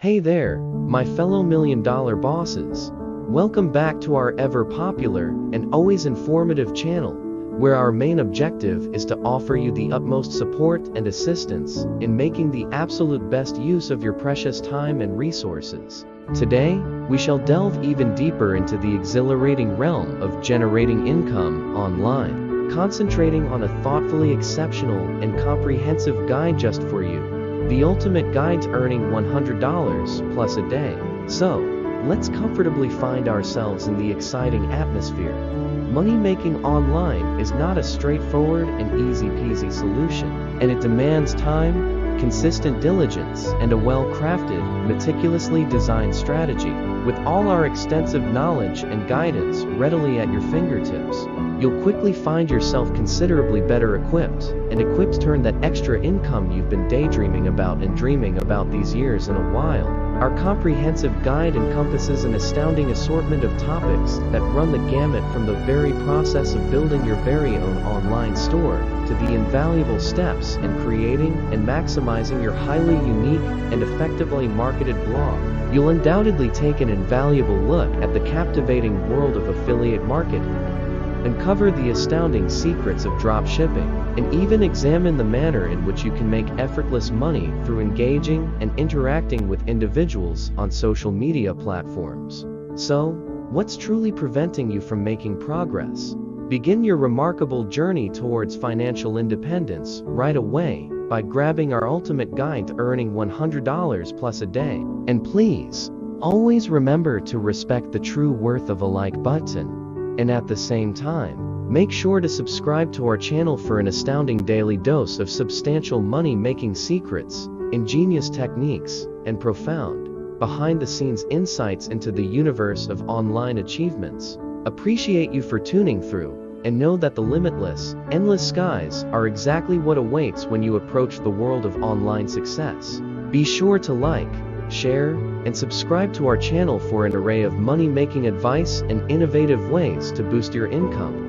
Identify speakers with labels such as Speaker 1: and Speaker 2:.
Speaker 1: Hey there, my fellow million-dollar bosses. Welcome back to our ever-popular and always informative channel, where our main objective is to offer you the utmost support and assistance in making the absolute best use of your precious time and resources. Today, we shall delve even deeper into the exhilarating realm of generating income online, concentrating on a thoughtfully exceptional and comprehensive guide just for you. The ultimate guide to earning $100 plus a day. So, let's comfortably find ourselves in the exciting atmosphere. Money making online is not a straightforward and easy-peasy solution, and it demands time, consistent diligence, and a well-crafted, meticulously designed strategy. With all our extensive knowledge and guidance readily at your fingertips, you'll quickly find yourself considerably better equipped, and equipped to turn that extra income you've been daydreaming about and dreaming about these years in a while. Our comprehensive guide encompasses an astounding assortment of topics that run the gamut from the very process of building your very own online store to the invaluable steps in creating and maximizing your highly unique and effectively marketed blog. You'll undoubtedly take an invaluable look at the captivating world of affiliate marketing, uncover the astounding secrets of dropshipping, and even examine the manner in which you can make effortless money through engaging and interacting with individuals on social media platforms. So, what's truly preventing you from making progress? Begin your remarkable journey towards financial independence right away by grabbing our ultimate guide to earning $100 plus a day. And please, always remember to respect the true worth of a like button. And at the same time, make sure to subscribe to our channel for an astounding daily dose of substantial money-making secrets, ingenious techniques, and profound, behind-the-scenes insights into the universe of online achievements. Appreciate you for tuning through, and know that the limitless, endless skies are exactly what awaits when you approach the world of online success. Be sure to like, share, and subscribe to our channel for an array of money-making advice and innovative ways to boost your income.